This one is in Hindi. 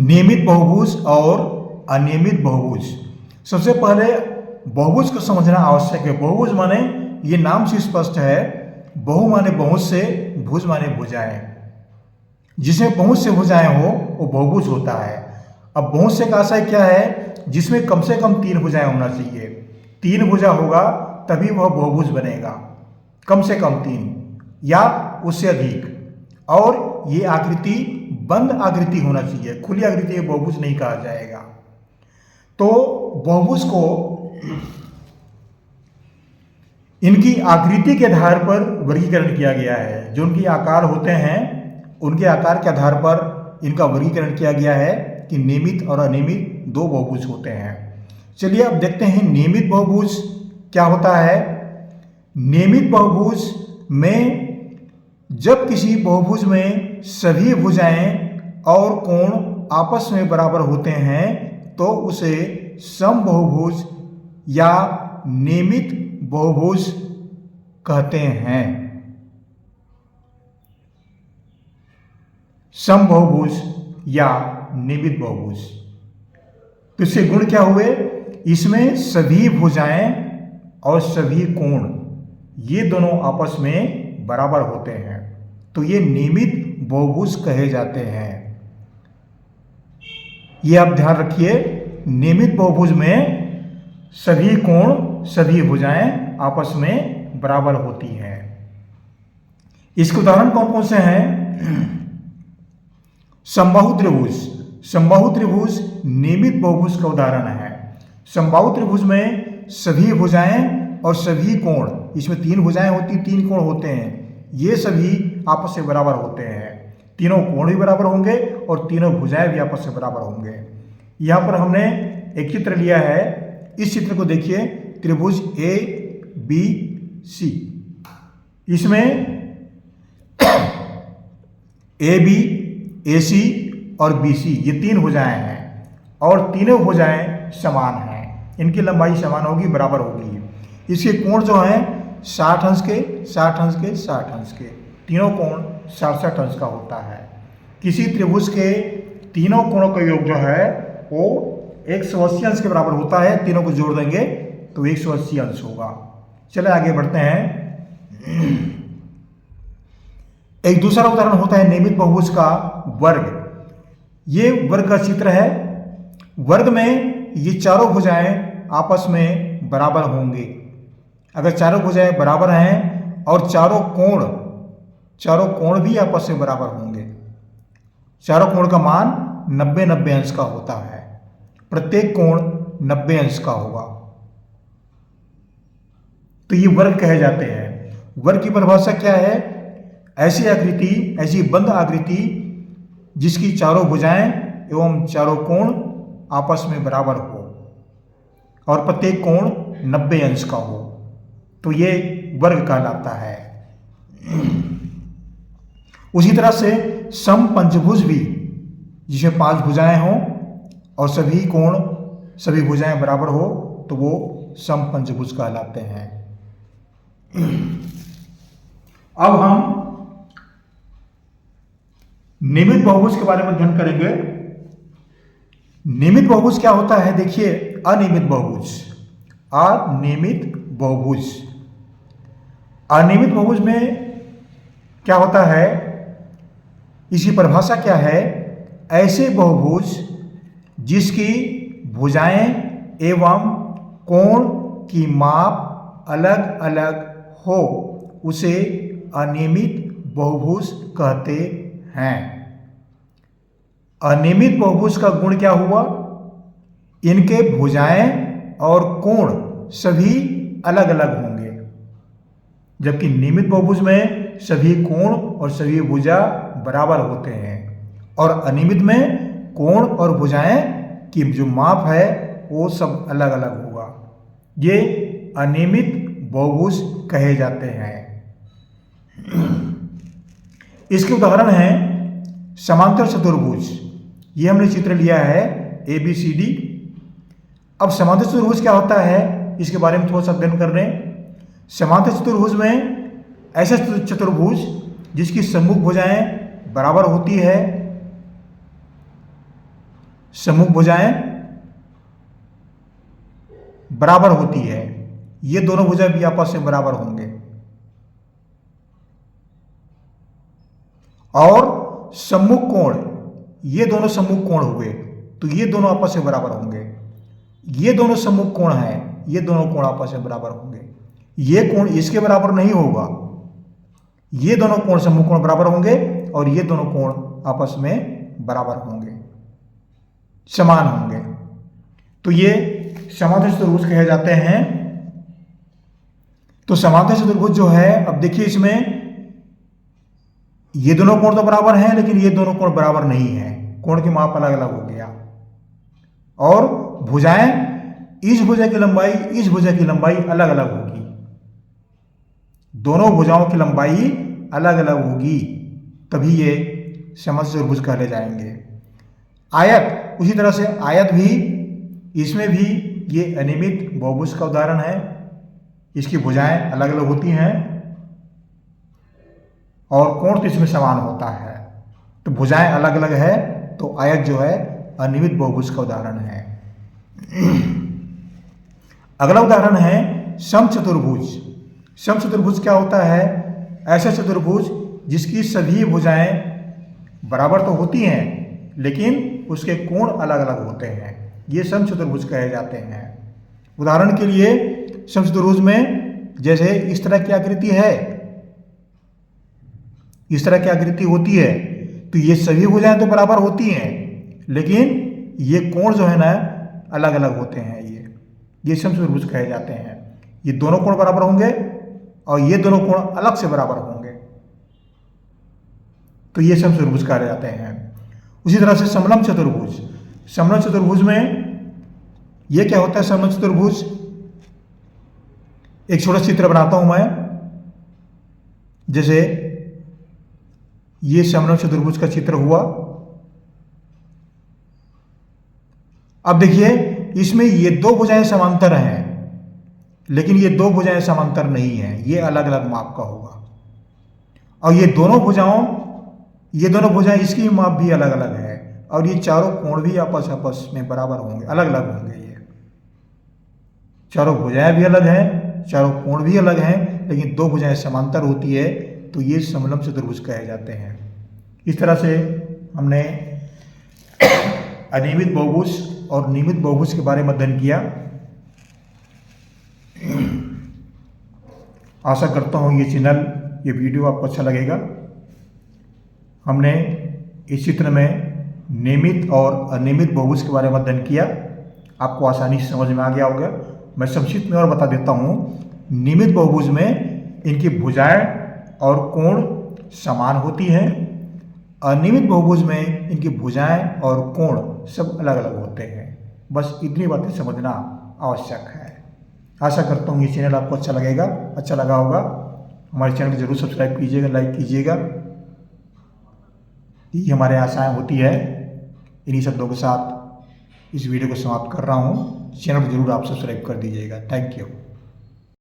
नियमित बहुभुज और अनियमित बहुभुज। सबसे पहले बहुभुज को समझना आवश्यक है। बहुभुज माने ये नाम से स्पष्ट है, बहु माने बहुत से, भुज माने भुजाएं। जिसमें बहुत से भुजाएं हो वो बहुभुज होता है। अब बहुत से का आशय क्या है, जिसमें कम से कम 3 भुजाएं होना चाहिए। 3 भुजा होगा तभी वह बहुभुज बनेगा, कम से कम 3 या उससे अधिक। और ये आकृति बंद आकृति होना चाहिए, खुली आकृति में बहुभुज नहीं कहा जाएगा। तो बहुभुज को इनकी आकृति के आधार पर वर्गीकरण किया गया है। जो उनके आकार होते हैं उनके आकार के आधार पर इनका वर्गीकरण किया गया है कि नियमित और अनियमित 2 बहुभुज होते हैं। चलिए अब देखते हैं नियमित बहुभुज क्या होता है। नियमित बहुभुज में जब किसी बहुभुज में सभी भुजाएं और कोण आपस में बराबर होते हैं तो उसे समबहुभुज या नियमित बहुभुज कहते हैं। समबहुभुज या नियमित बहुभुज। तो इसके गुण क्या हुए, इसमें सभी भुजाएं और सभी कोण ये दोनों आपस में बराबर होते हैं, तो ये नियमित बहुभुज कहे जाते हैं। ये आप ध्यान रखिए, नियमित बहुभुज में सभी कोण सभी भुजाएं आपस में बराबर होती हैं। इसके उदाहरण कौन कौन से हैं। समबाहु त्रिभुज। समबाहु त्रिभुज नियमित बहुभुज का उदाहरण है। समबाहु त्रिभुज में सभी भुजाएं और सभी कोण, इसमें 3 भुजाएं होती, 3 कोण होते हैं, ये सभी आपस में बराबर होते हैं। तीनों कोण भी बराबर होंगे और तीनों भुजाएं भी आपस में बराबर होंगे। यहाँ पर हमने एक चित्र लिया है, इस चित्र को देखिए, त्रिभुज ए बी सी। इसमें ए बी, ए सी और बी सी ये 3 भुजाएं हैं और तीनों भुजाएं समान हैं। इनकी लंबाई समान होगी, बराबर होगी। इसके कोण जो हैं 60 अंश के, 60 अंश के, 60 अंश के, तीनों कोण 60-60 अंश का होता है। किसी त्रिभुज के तीनों कोणों का योग जो है वो 180 अंश के बराबर होता है। तीनों को जोड़ देंगे तो 180 अंश होगा। चलिए आगे बढ़ते हैं। एक दूसरा उदाहरण होता है नियमित बहुभुज का वर्ग। ये वर्ग का चित्र है। वर्ग में ये चारों भुजाएं आपस में बराबर होंगी। अगर चारों भुजाएं बराबर हैं और चारों कोण भी आपस में बराबर होंगे। चारों कोण का मान 90-90 अंश का होता है। प्रत्येक कोण 90 अंश का होगा, तो ये वर्ग कहे जाते हैं। वर्ग की परिभाषा क्या है, ऐसी आकृति, ऐसी बंद आकृति जिसकी चारों भुजाएं एवं चारों कोण आपस में बराबर हो और प्रत्येक कोण 90 अंश का हो, तो ये वर्ग कहलाता है। उसी तरह से समपंचभुज भी, जिसमें 5 भुजाएं हों और सभी कोण सभी भुजाएं बराबर हो, तो वो समपंचभुज कहलाते हैं। अब हम नियमित बहुभुज के बारे में अध्ययन करेंगे। नियमित बहुभुज क्या होता है, देखिए, अनियमित बहुभुज। अनियमित बहुभुज, अनियमित बहुभुज में क्या होता है, इसकी परिभाषा क्या है, ऐसे बहुभुज जिसकी भुजाएं एवं कोण की माप अलग अलग हो उसे अनियमित बहुभुज कहते हैं। अनियमित बहुभुज का गुण क्या हुआ, इनके भुजाएं और कोण सभी अलग अलग होंगे, जबकि नियमित बहुभुज में सभी कोण और सभी भुजा बराबर होते हैं और अनियमित में कोण और भुजाएं की जो माप है वो सब अलग अलग होगा। ये अनियमित बहुभुज कहे जाते हैं। इसके उदाहरण हैं समांतर चतुर्भुज। ये हमने चित्र लिया है ABCD। अब समांतर चतुर्भुज क्या होता है, इसके बारे में थोड़ा सा अध्ययन कर रहे हैं। समांतर चतुर्भुज में ऐसा चतुर्भुज जिसकी सम्मुख भुजाएं बराबर होती है सम्मुख भुजाएं बराबर होती है, ये दोनों भुजा भी आपस में बराबर होंगे। और सम्मुख कोण, ये दोनों सम्मुख कोण हुए तो ये दोनों आपस में बराबर होंगे। ये दोनों सम्मुख कोण हैं, ये दोनों कोण आपस में बराबर होंगे। ये कोण इसके बराबर नहीं होगा, ये दोनों कोण सम्मुख कोण बराबर होंगे और ये दोनों कोण आपस में बराबर होंगे, समान होंगे। तो ये समांतर चतुर्भुज कहे जाते हैं। तो समांतर चतुर्भुज जो है, अब देखिए इसमें ये दोनों कोण तो बराबर हैं लेकिन ये दोनों कोण बराबर नहीं है, कोण की माप अलग अलग हो गया। और भुजाएं, इस भुजा की लंबाई इस भुजा की लंबाई अलग अलग होगी, दोनों भुजाओं की लंबाई अलग अलग होगी, तभी ये समचतुर्भुज चतुर्भुज कहले जाएंगे। आयत, उसी तरह से आयत भी, इसमें भी ये अनियमित बहुभुज का उदाहरण है। इसकी भुजाएं अलग अलग होती हैं और कोण तो इसमें समान होता है। तो भुजाएं अलग अलग है तो आयत जो है अनियमित बहुभुज का उदाहरण है। अगला उदाहरण है समचतुर्भुज। समचतुर्भुज क्या होता है? ऐसा चतुर्भुज जिसकी सभी भुजाएं बराबर तो होती हैं लेकिन उसके कोण अलग अलग होते हैं, ये समचतुर्भुज कहे जाते हैं। उदाहरण के लिए समचतुर्भुज में जैसे इस तरह की आकृति है, इस तरह की आकृति होती है तो ये सभी भुजाएं तो बराबर होती हैं लेकिन ये कोण जो है ना अलग अलग होते हैं। ये समचतुर्भुज कहे जाते हैं। ये दोनों कोण बराबर होंगे और ये दोनों कोण अलग से बराबर होंगे, तो ये समचतुर्भुज कहे जाते हैं। उसी तरह से समलंब चतुर्भुज। समलंब चतुर्भुज में ये क्या होता है? समलंब चतुर्भुज, एक छोटा चित्र बनाता हूं मैं। जैसे ये समलंब चतुर्भुज का चित्र हुआ। अब देखिए इसमें ये दो भुजाएं समांतर हैं लेकिन ये दो भुजाएं समांतर नहीं हैं, ये अलग अलग माप का होगा। और ये दोनों भुजाएं इसकी माप भी अलग अलग है और ये चारों कोण भी आपस में बराबर होंगे, अलग अलग होंगे। ये चारों भुजाएं भी अलग हैं, चारों कोण भी अलग हैं, लेकिन दो भुजाएं समांतर होती है तो ये समलंब चतुर्भुज कहे जाते हैं। इस तरह से हमने अनियमित बहुभुज और नियमित बहुभुज के बारे में अध्ययन किया। आशा करता हूँ ये वीडियो आपको अच्छा लगेगा। हमने इस चित्र में नियमित और अनियमित बहुभुज के बारे में अध्ययन किया, आपको आसानी से समझ में आ गया होगा। मैं संक्षिप्त में और बता देता हूँ। नियमित बहुभुज में इनकी भुजाएं और कोण समान होती हैं, अनियमित बहुभुज में इनकी भुजाएं और कोण सब अलग अलग होते हैं। बस इतनी बातें समझना आवश्यक है। आशा करता हूँ ये चैनल आपको अच्छा लगा होगा। हमारे चैनल को जरूर सब्सक्राइब कीजिएगा, लाइक कीजिएगा। ये हमारे आशाएं होती है। इन्हीं शब्दों के साथ इस वीडियो को समाप्त कर रहा हूँ। चैनल को जरूर आप सब्सक्राइब कर दीजिएगा। Thank you.